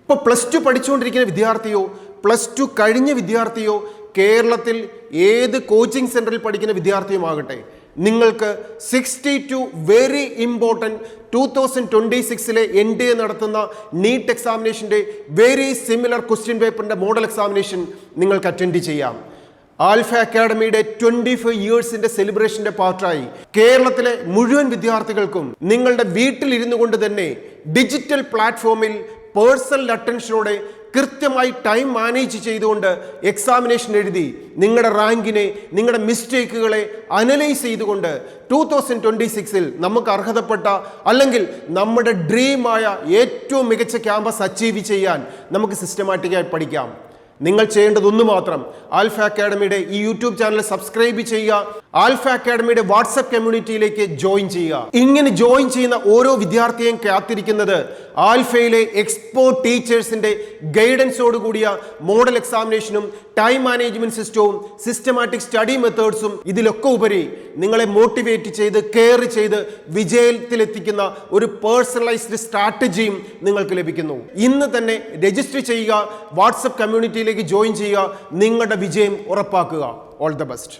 ഇപ്പോൾ +2 പഠിച്ചുകൊണ്ടിരിക്കുന്ന വിദ്യാർത്ഥിയോ +2 കഴിഞ്ഞ വിദ്യാർത്ഥിയോ കേരളത്തിൽ ഏത് കോച്ചിങ് സെൻറ്ററിൽ പഠിക്കുന്ന വിദ്യാർത്ഥിയുമാകട്ടെ, നിങ്ങൾക്ക് 62 വെരി ഇമ്പോർട്ടൻറ്റ് 2026 NDA നടത്തുന്ന നീറ്റ് എക്സാമിനേഷൻ്റെ വെരി സിമിലർ ക്വസ്റ്റ്യൻ പേപ്പറിൻ്റെ മോഡൽ എക്സാമിനേഷൻ നിങ്ങൾക്ക് അറ്റൻഡ് ചെയ്യാം. ആൽഫ അക്കാഡമിയുടെ 25 ഇയേഴ്സിന്റെ സെലിബ്രേഷന്റെ പാർട്ടായി കേരളത്തിലെ മുഴുവൻ വിദ്യാർത്ഥികൾക്കും നിങ്ങളുടെ വീട്ടിലിരുന്നു കൊണ്ട് തന്നെ ഡിജിറ്റൽ പ്ലാറ്റ്ഫോമിൽ പേഴ്സണൽ അറ്റൻഷനോടെ കൃത്യമായി ടൈം മാനേജ് ചെയ്തുകൊണ്ട് എക്സാമിനേഷൻ എഴുതി നിങ്ങളുടെ റാങ്കിനെ, നിങ്ങളുടെ മിസ്റ്റേക്കുകളെ അനലൈസ് ചെയ്തുകൊണ്ട് 2026 നമുക്ക് അർഹതപ്പെട്ട അല്ലെങ്കിൽ നമ്മുടെ ഡ്രീമായ ഏറ്റവും മികച്ച ക്യാമ്പസ് അച്ചീവ് ചെയ്യാൻ നമുക്ക് സിസ്റ്റമാറ്റിക്കായി പഠിക്കാം. നിങ്ങൾ ചെയ്യേണ്ടതൊന്നു മാത്രം, ആൽഫ അക്കാഡമിയുടെ ഈ യൂട്യൂബ് ചാനൽ സബ്സ്ക്രൈബ് ചെയ്യുക, ആൽഫ അക്കാഡമിയുടെ വാട്സപ്പ് കമ്മ്യൂണിറ്റിയിലേക്ക് ജോയിൻ ചെയ്യുക. ഇങ്ങനെ ജോയിൻ ചെയ്യുന്ന ഓരോ വിദ്യാർത്ഥിയെയും കാത്തിരിക്കുന്നത് ആൽഫയിലെ എക്സ്പേർട്ട് ടീച്ചേഴ്സിന്റെ ഗൈഡൻസോട് കൂടിയ മോഡൽ എക്സാമിനേഷനും ടൈം മാനേജ്മെന്റ് സിസ്റ്റവും സിസ്റ്റമാറ്റിക് സ്റ്റഡി മെത്തേഡ്സും ഇതിലൊക്കെ ഉപരി നിങ്ങളെ മോട്ടിവേറ്റ് ചെയ്ത് കെയർ ചെയ്ത് വിജയത്തിലെത്തിക്കുന്ന ഒരു പേഴ്സണലൈസ്ഡ് സ്ട്രാറ്റജിയും നിങ്ങൾക്ക് ലഭിക്കുന്നു. ഇന്ന് തന്നെ രജിസ്റ്റർ ചെയ്യുക, വാട്സപ്പ് കമ്മ്യൂണിറ്റിയിലേക്ക് ജോയിൻ ചെയ്യുക, നിങ്ങളുടെ വിജയം ഉറപ്പാക്കുക. All the best.